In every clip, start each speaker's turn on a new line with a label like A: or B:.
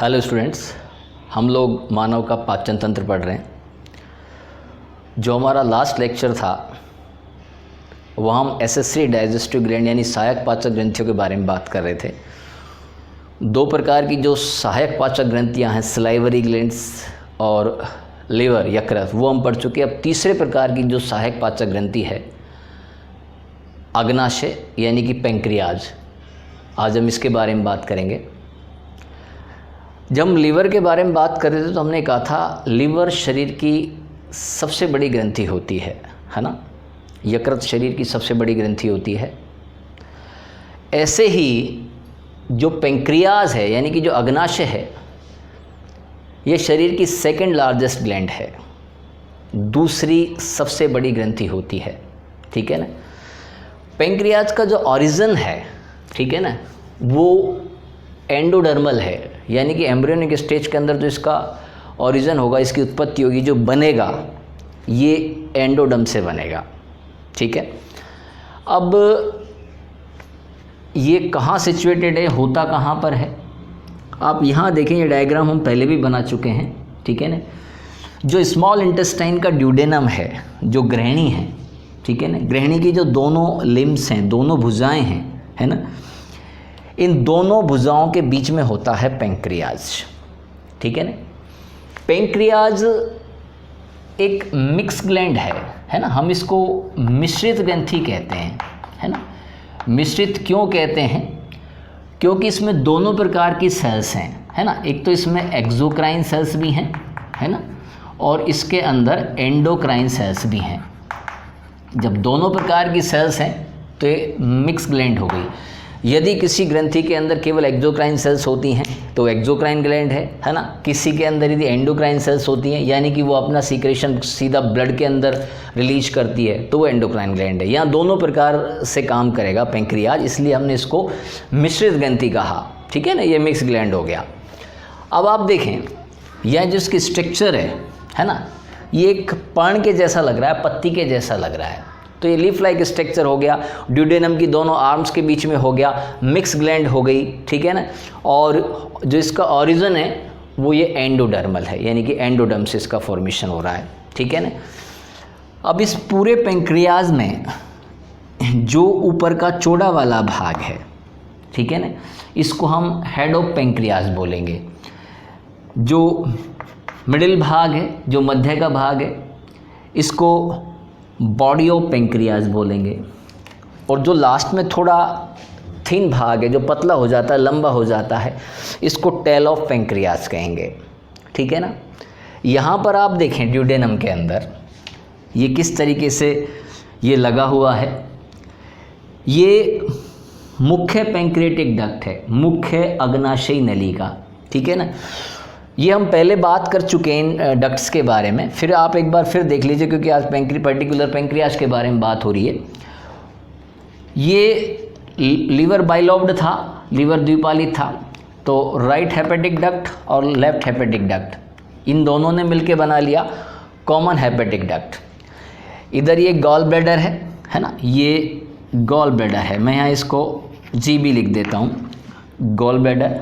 A: Hello students, हम लोग मानव का पाचन तंत्र पढ़ रहे हैं। जो हमारा लास्ट लेक्चर था वह हम एसेसरी डाइजेस्टिव ग्लैंड यानी सहायक पाचक ग्रंथियों के बारे में बात कर रहे थे। दो प्रकार की जो सहायक पाचक ग्रंथियां हैं, सलाइवरी ग्लैंड्स और लीवर यकृत, वो हम पढ़ चुके। अब तीसरे प्रकार की जो सहायक पाचक ग्रंथि है अग्नाशय यानी कि पेंक्रियाज, आज हम इसके बारे में बात करेंगे। जब हम लीवर के बारे में बात कर रहे थे तो हमने कहा था लीवर शरीर की सबसे बड़ी ग्रंथि होती है ना। यकृत शरीर की सबसे बड़ी ग्रंथि होती है। ऐसे ही जो पेंक्रियाज है यानी कि जो अग्नाशय है, ये शरीर की सेकंड लार्जेस्ट ग्लैंड है, दूसरी सबसे बड़ी ग्रंथि होती है, ठीक है ना। पेंक्रियाज का जो ओरिजिन है, ठीक है ना, वो एंडोडर्मल है, यानी कि एम्ब्रियोनिक स्टेज के अंदर जो इसका ओरिजिन होगा, इसकी उत्पत्ति होगी, जो बनेगा ये एंडोडर्म से बनेगा, ठीक है। अब ये कहाँ सिचुएटेड है, होता कहाँ पर है, आप यहाँ देखें। ये डायग्राम हम पहले भी बना चुके हैं, ठीक है ना। जो स्मॉल इंटेस्टाइन का ड्यूडेनम है, जो ग्रहणी है, ठीक है ना, ग्रहणी की जो दोनों लिम्स हैं, दोनों भुजाएं हैं, है ना, इन दोनों भुजाओं के बीच में होता है पेंक्रियाज, ठीक है ना। पेंक्रियाज एक मिक्स ग्लैंड है ना। हम इसको मिश्रित ग्रंथि कहते हैं, है ना। मिश्रित क्यों कहते हैं? क्योंकि इसमें दोनों प्रकार की सेल्स हैं, है ना। एक तो इसमें एक्सोक्राइन सेल्स भी हैं, है ना, और इसके अंदर एंडोक्राइन सेल्स भी हैं। जब दोनों प्रकार की सेल्स हैं तो ये मिक्स ग्लैंड हो गई। यदि किसी ग्रंथि के अंदर केवल एक्सोक्राइन सेल्स होती हैं तो एक्सोक्राइन ग्लैंड है ना। किसी के अंदर यदि एंडोक्राइन सेल्स होती हैं, यानी कि वो अपना सीक्रेशन सीधा ब्लड के अंदर रिलीज करती है, तो वो एंडोक्राइन ग्लैंड है। यहाँ दोनों प्रकार से काम करेगा पेंक्रियाज, इसलिए हमने इसको मिश्रित ग्रंथि कहा, ठीक है ना। ये मिक्स ग्लैंड हो गया। अब आप देखें, यह जो इसकी स्ट्रक्चर है ना, ये एक पर्ण के जैसा लग रहा है, पत्ती के जैसा लग रहा है। तो ये लीफ लाइक स्ट्रक्चर हो गया, ड्यूडेनम की दोनों आर्म्स के बीच में हो गया, मिक्स ग्लैंड हो गई, ठीक है ना। और जो इसका ओरिजिन है वो ये एंडोडर्मल है, यानी कि एंडोडर्म से इसका फॉर्मेशन हो रहा है, ठीक है ना। अब इस पूरे पेंक्रियाज में जो ऊपर का चौड़ा वाला भाग है, ठीक है ना, इसको हम हेड ऑफ पेंक्रियाज बोलेंगे। जो मिडिल भाग है, जो मध्य का भाग है, इसको बॉडी ऑफ पेंक्रियाज बोलेंगे। और जो लास्ट में थोड़ा थिन भाग है, जो पतला हो जाता है, लंबा हो जाता है, इसको टेल ऑफ पेंक्रियाज कहेंगे, ठीक है ना। यहाँ पर आप देखें ड्यूडेनम के अंदर ये किस तरीके से ये लगा हुआ है। ये मुख्य पेंक्रियाटिक डक्ट है, मुख्य अग्नाशयी नलिका, ठीक है ना। ये हम पहले बात कर चुके हैं इन डक्ट्स के बारे में, फिर आप एक बार फिर देख लीजिए, क्योंकि आज पर्टिकुलर पेंक्रियाज के बारे में बात हो रही है। ये लीवर बाइलोब्ड था, लीवर द्विपालित था, तो राइट हेपेटिक डक्ट और लेफ्ट हेपेटिक डक्ट, इन दोनों ने मिलके बना लिया कॉमन हेपेटिक डक्ट। इधर ये गॉल ब्लैडर है ना, ये गॉल ब्लैडर है। मैं यहाँ इसको जी भी लिख देता हूँ, गॉल ब्लैडर।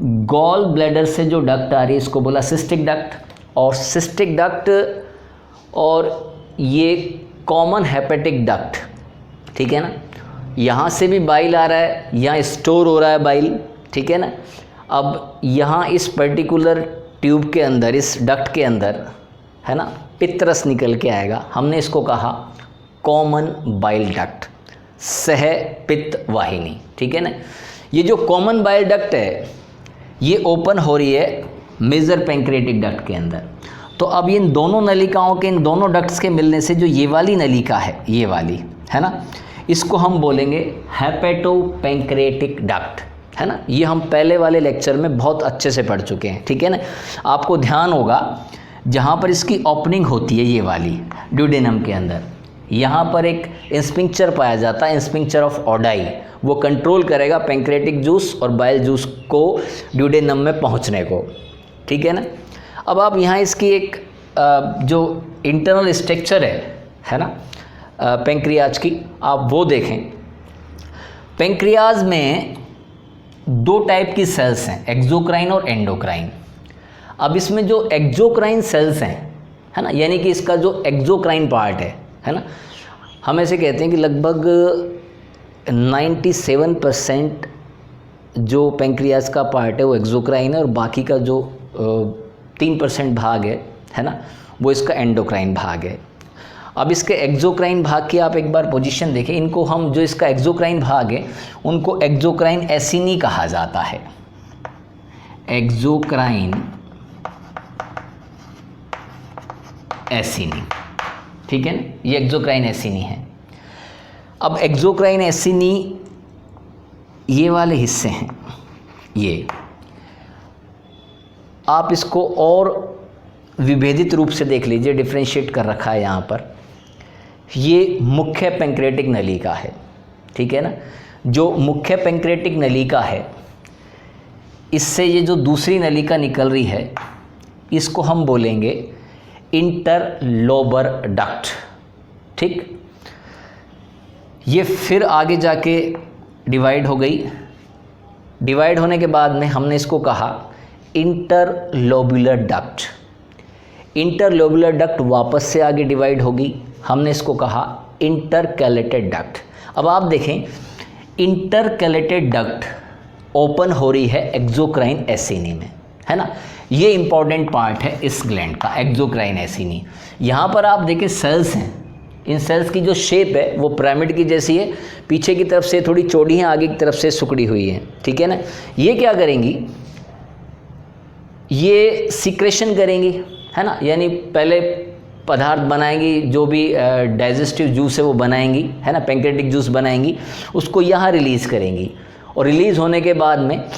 A: गॉल ब्लैडर से जो डक्ट आ रही है इसको बोला सिस्टिक डक्ट, और सिस्टिक डक्ट और ये कॉमन हेपेटिक डक्ट, ठीक है ना। यहाँ से भी बाइल आ रहा है, यहाँ स्टोर हो रहा है बाइल, ठीक है ना। अब यहाँ इस पर्टिकुलर ट्यूब के अंदर, इस डक्ट के अंदर, है ना, पित्तरस निकल के आएगा। हमने इसको कहा कॉमन बाइल डक्ट, सह पित्त वाहिनी, ठीक है ना। ये जो कॉमन बाइल डक्ट है ये ओपन हो रही है मेजर पेंक्रियाटिक डक्ट के अंदर। तो अब इन दोनों नलिकाओं के, इन दोनों डक्ट्स के मिलने से जो ये वाली नलिका है, ये वाली, है ना, इसको हम बोलेंगे हेपेटो पेंक्रियाटिक डक्ट, है ना। ये हम पहले वाले लेक्चर में बहुत अच्छे से पढ़ चुके हैं, ठीक है ना। आपको ध्यान होगा जहाँ पर इसकी ओपनिंग होती है, ये वाली ड्यूडेनम के अंदर, यहाँ पर एक स्फिंक्टर पाया जाता है, स्फिंक्टर ऑफ ओडाई। वो कंट्रोल करेगा पेंक्रियाटिक जूस और बाइल जूस को ड्यूडेनम में पहुँचने को, ठीक है ना। अब आप यहाँ इसकी एक जो इंटरनल स्ट्रक्चर है ना पेंक्रियाज की, आप वो देखें। पेंक्रियाज में दो टाइप की सेल्स हैं, एक्सोक्राइन और एंडोक्राइन। अब इसमें जो एक्सोक्राइन सेल्स हैं, है ना, यानी कि इसका जो एक्सोक्राइन पार्ट है ना, हम ऐसे कहते हैं कि लगभग 97% जो पेंक्रियाज का पार्ट है वो एक्सोक्राइन है, और बाकी का जो 3% भाग है ना, वो इसका एंडोक्राइन भाग है। अब इसके एक्सोक्राइन भाग की आप एक बार पोजीशन देखें। इनको हम, जो इसका एक्सोक्राइन भाग है उनको एक्सोक्राइन एसिनी कहा जाता है। एक्सोक्राइन एसिनी, ठीक है ना, ये एक्सोक्राइन एसिनी है। अब एक्सोक्राइन एसिनी ये वाले हिस्से हैं, ये आप इसको और विभेदित रूप से देख लीजिए, डिफ्रेंशिएट कर रखा है यहाँ पर। ये मुख्य पैंक्रेटिक नलिका है, ठीक है ना। जो मुख्य पैंक्रेटिक नलिका है, इससे ये जो दूसरी नलिका निकल रही है इसको हम बोलेंगे इंटरलोबर डक्ट, ठीक। ये फिर आगे जाके डिवाइड हो गई। डिवाइड होने के बाद में हमने इसको कहा इंटरलोबुलर डक्ट। इंटरलोबुलर डक्ट वापस से आगे डिवाइड होगी, हमने इसको कहा इंटरकैलेटेड डक्ट। अब आप देखें, इंटरकैलेटेड डक्ट ओपन हो रही है एक्सोक्राइन एसिनी में, है ना। ये इंपॉर्टेंट पार्ट है इस ग्लैंड का, एक्सोक्राइन एसिनी। यहाँ पर आप देखें सेल्स हैं, इन सेल्स की जो शेप है वो पिरामिड की जैसी है, पीछे की तरफ से थोड़ी चौड़ी है, आगे की तरफ से सिकुड़ी हुई है, ठीक है ना। ये क्या करेंगी, ये सिक्रेशन करेंगी, है ना, यानी पहले पदार्थ बनाएंगी, जो भी डाइजेस्टिव जूस है वो बनाएंगी, है ना, पैंक्रेटिक जूस बनाएंगी, उसको यहाँ रिलीज़ करेंगी, और रिलीज़ होने के बाद में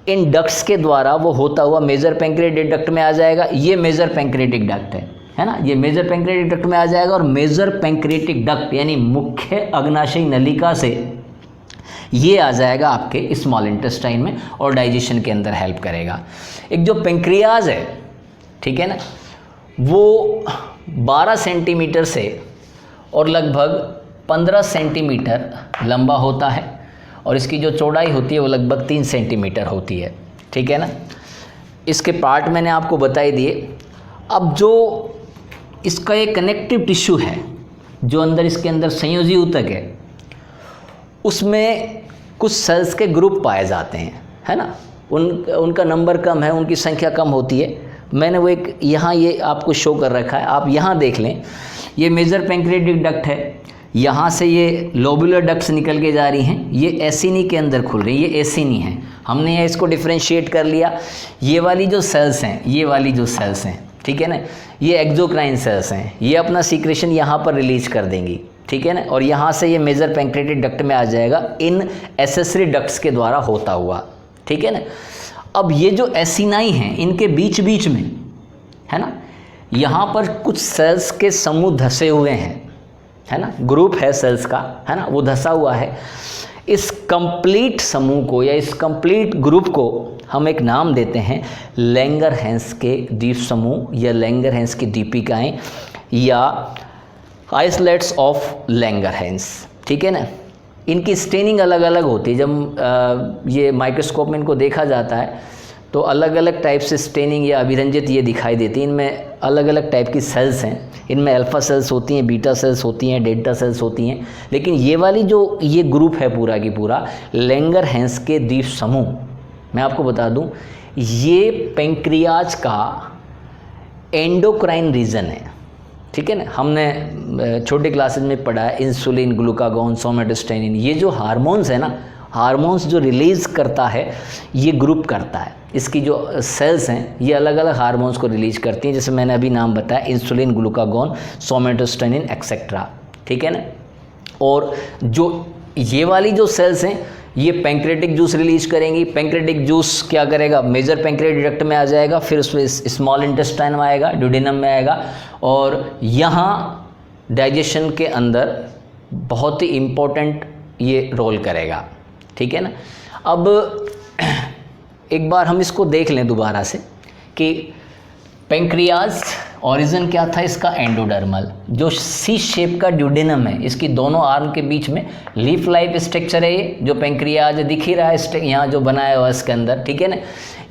A: इन डक्ट्स के द्वारा वो होता हुआ मेजर पैंक्रेटिक डक्ट में आ जाएगा। ये मेजर पैंक्रेटिक डक्ट है ना, ये मेजर पैंक्रेटिक डक्ट में आ जाएगा। और मेजर पैंक्रेटिक डक्ट यानी मुख्य अग्नाशयी नलिका से ये आ जाएगा आपके स्मॉल इंटेस्टाइन में और डाइजेशन के अंदर हेल्प करेगा। एक जो पेंक्रियाज है, ठीक है ना, वो 12 सेंटीमीटर से और लगभग 15 सेंटीमीटर लंबा होता है, और इसकी जो चौड़ाई होती है वो लगभग 3 सेंटीमीटर होती है, ठीक है ना। इसके पार्ट मैंने आपको बता ही दिए। अब जो इसका एक कनेक्टिव टिश्यू है, जो अंदर इसके अंदर संयोजी ऊतक है, उसमें कुछ सेल्स के ग्रुप पाए जाते हैं, है ना। उनका नंबर कम है, उनकी संख्या कम होती है। मैंने वो एक यहाँ ये आपको शो कर रखा है, आप यहाँ देख लें। ये मेजर पैंक्रेटिक डक्ट है, यहाँ से ये लोबुलर डक्ट्स निकल के जा रही हैं, ये एसिनी के अंदर खुल रही है, ये एसिनी है। हमने यहाँ इसको डिफ्रेंशिएट कर लिया। ये वाली जो सेल्स हैं, ये वाली जो सेल्स हैं, ठीक है ना, ये एक्सोक्राइन सेल्स हैं, ये अपना सीक्रेशन यहाँ पर रिलीज कर देंगी, ठीक है ना। और यहाँ से ये मेजर पैंक्रेटिक डक्ट में आ जाएगा इन एसेसरी डक्ट्स के द्वारा होता हुआ, ठीक है ना। अब ये जो एसिनाई हैं, इनके बीच बीच में, है ना, यहाँ पर कुछ सेल्स के समूह धसे हुए हैं, है ना, ग्रुप है सेल्स का, है ना, वो धसा हुआ है। इस कंप्लीट समूह को या इस कंप्लीट ग्रुप को हम एक नाम देते हैं लैंगरहैंस के द्वीप समूह या लैंगरहैंस की दीपिकाएं या आइसलेट्स ऑफ लैंगरहैंस, ठीक है ना। इनकी स्टेनिंग अलग अलग होती है। जब ये माइक्रोस्कोप में इनको देखा जाता है तो अलग अलग टाइप से स्टेनिंग या अभिरंजित ये दिखाई देती है। इनमें अलग अलग टाइप की सेल्स हैं, इनमें अल्फ़ा सेल्स होती हैं, बीटा सेल्स होती हैं, डेल्टा सेल्स होती हैं। लेकिन ये वाली जो ये ग्रुप है पूरा की पूरा लैंगरहैंस के द्वीप समूह, मैं आपको बता दूं, ये पेंक्रियाज का एंडोक्राइन रीजन है, ठीक है ना। हमने छोटे क्लासेस में पढ़ा है इंसुलिन, ग्लूकागॉन, सोमेटोस्टेनिन, ये जो हार्मोन्स है ना, हार्मोन्स जो रिलीज़ करता है ये ग्रुप करता है। इसकी जो सेल्स हैं ये अलग अलग हार्मोन्स को रिलीज करती हैं, जैसे मैंने अभी नाम बताया इंसुलिन, ग्लूकागॉन, सोमेटोस्टेनिन एक्सेट्रा, ठीक है ना। और जो ये वाली जो सेल्स हैं ये पैंक्रेटिक जूस रिलीज करेंगी। पैंक्रेटिक जूस क्या करेगा, मेजर पैंक्रेटिक डक्ट में आ जाएगा, फिर उसमें स्मॉल इंटेस्टाइन में आएगा, ड्यूडेनम में आएगा, और यहाँ डाइजेशन के अंदर बहुत ही इम्पोर्टेंट ये रोल करेगा, ठीक है ना। अब एक बार हम इसको देख लें दोबारा से कि पेंक्रियाज ओरिजिन क्या था इसका? एंडोडर्मल। जो सी शेप का ड्यूडेनम है, इसकी दोनों आर्म के बीच में लीफ लाइफ स्ट्रक्चर है। ये जो पेंक्रियाज दिख ही रहा है यहाँ जो बनाया हुआ है इसके अंदर, ठीक है ना।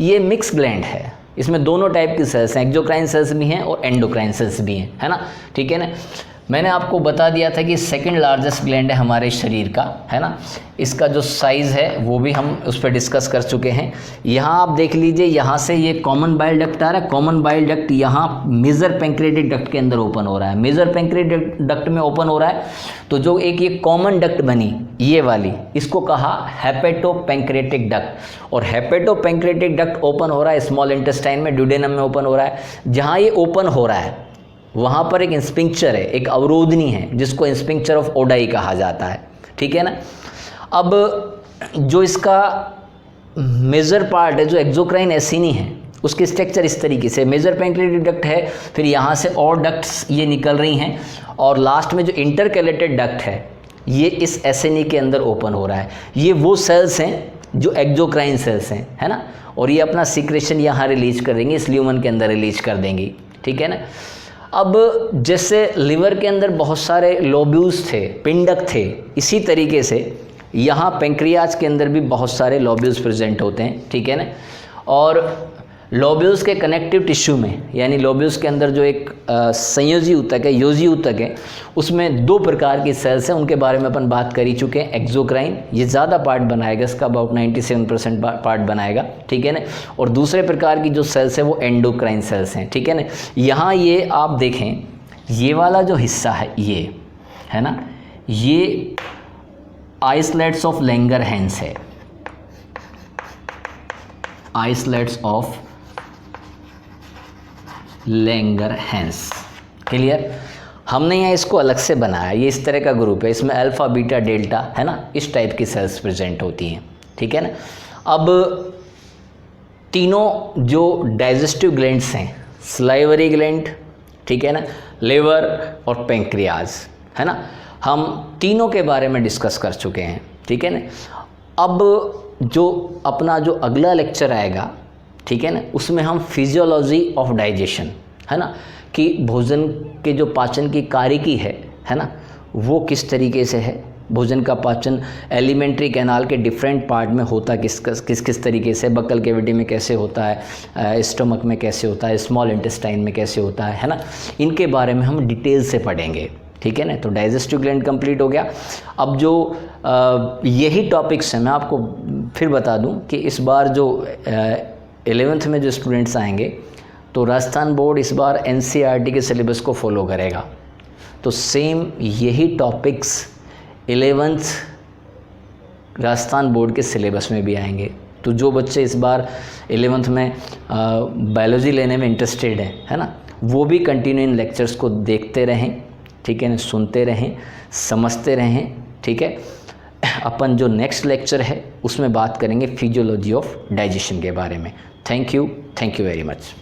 A: ये मिक्स ग्लैंड है, इसमें दोनों टाइप की सेल्स हैं, एक्सोक्राइन सेल्स भी हैं और एंडोक्राइन सेल्स भी हैं, है ना, ठीक है ना। मैंने आपको बता दिया था कि सेकंड लार्जेस्ट ग्लैंड है हमारे शरीर का, है ना। इसका जो साइज़ है वो भी हम उस पर डिस्कस कर चुके हैं। यहाँ आप देख लीजिए, यहाँ से ये कॉमन बाइल डक्ट आ रहा है। कॉमन बाइल डक्ट यहाँ मेजर पेंक्रेटिक डक्ट के अंदर ओपन हो रहा है। मेजर पेंक्रेटिक डक्ट में ओपन हो रहा है तो जो एक ये कॉमन डक्ट बनी ये वाली, इसको कहा हेपेटो पेंक्रेटिक डक्ट। और हेपेटो पेंक्रेटिक डक्ट ओपन हो रहा है स्मॉल इंटेस्टाइन में, ड्यूडेनम में ओपन हो रहा है। जहाँ ये ओपन हो रहा है वहाँ पर एक इंस्पिंक्चर है, एक अवरोधनी है, जिसको इंस्पिंक्चर ऑफ ओडाई कहा जाता है, ठीक है ना। अब जो इसका मेजर पार्ट है, जो एक्सोक्राइन एसिनी है, उसकी स्ट्रक्चर इस तरीके से, मेजर पेंक्रेटिक डक्ट है, फिर यहाँ से और डक्ट्स ये निकल रही हैं, और लास्ट में जो इंटरकैलेटेड डक्ट है ये इस एसिनी के अंदर ओपन हो रहा है। ये वो सेल्स हैं जो एक्सोक्राइन सेल्स हैं, है ना, और ये अपना सीक्रेशन यहाँ रिलीज कर देंगे, इस ल्यूमन के अंदर रिलीज कर देंगी, ठीक है ना। अब जैसे लिवर के अंदर बहुत सारे लोब्यूल्स थे, पिंडक थे, इसी तरीके से यहाँ पेंक्रियाज के अंदर भी बहुत सारे लोब्यूल्स प्रेजेंट होते हैं, ठीक है ना। और लोब्यूल्स के कनेक्टिव टिश्यू में, यानी लोब्यूल्स के अंदर जो एक संयोजी ऊतक है, योजी ऊतक है, उसमें दो प्रकार की सेल्स हैं, उनके बारे में अपन बात कर ही चुके हैं। एक्सोक्राइन, ये ज़्यादा पार्ट बनाएगा, इसका अबाउट 97% पार्ट बनाएगा, ठीक है ना। और दूसरे प्रकार की जो सेल्स है वो एंडोक्राइन सेल्स हैं, ठीक है ना। यहाँ ये आप देखें, ये वाला जो हिस्सा है ये, है ना, ये आइसलेट्स ऑफ लैंगरहैंस है, आइसलेट्स ऑफ लैंगरहैंस, क्लियर। हमने यहाँ इसको अलग से बनाया, ये इस तरह का ग्रुप है, इसमें अल्फा बीटा डेल्टा, है ना, इस टाइप की सेल्स प्रेजेंट होती हैं, ठीक है ना। अब तीनों जो डाइजेस्टिव ग्लैंड्स हैं, सलाइवरी ग्लैंड, ठीक है ना, लिवर और पेंक्रियाज, है ना, हम तीनों के बारे में डिस्कस कर चुके हैं, ठीक है ना। अब जो अपना जो अगला लेक्चर आएगा, ठीक है ना, उसमें हम फिजियोलॉजी ऑफ डाइजेशन, है ना, कि भोजन के जो पाचन की कार्यकी है ना, वो किस तरीके से है, भोजन का पाचन एलिमेंट्री कैनाल के डिफरेंट पार्ट में होता किस तरीके से, बक्कल कैविटी में कैसे होता है, स्टमक में कैसे होता है, स्मॉल इंटेस्टाइन में कैसे होता है ना, इनके बारे में हम डिटेल से पढ़ेंगे, ठीक है ना। तो डाइजेस्टिव ग्लैंड कंप्लीट हो गया। अब जो यही टॉपिक्स हैं, मैं आपको फिर बता दूं कि इस बार जो 11th में जो स्टूडेंट्स आएंगे, तो राजस्थान बोर्ड इस बार NCERT के सिलेबस को फॉलो करेगा, तो सेम यही टॉपिक्स 11th राजस्थान बोर्ड के सिलेबस में भी आएंगे। तो जो बच्चे इस बार 11th में बायोलॉजी लेने में इंटरेस्टेड हैं, है ना, वो भी कंटिन्यू इन लेक्चर्स को देखते रहें, ठीक है ना, सुनते रहें, समझते रहें, ठीक है। अपन जो नेक्स्ट लेक्चर है उसमें बात करेंगे फिजियोलॉजी ऑफ डाइजेशन के बारे में। Thank you very much.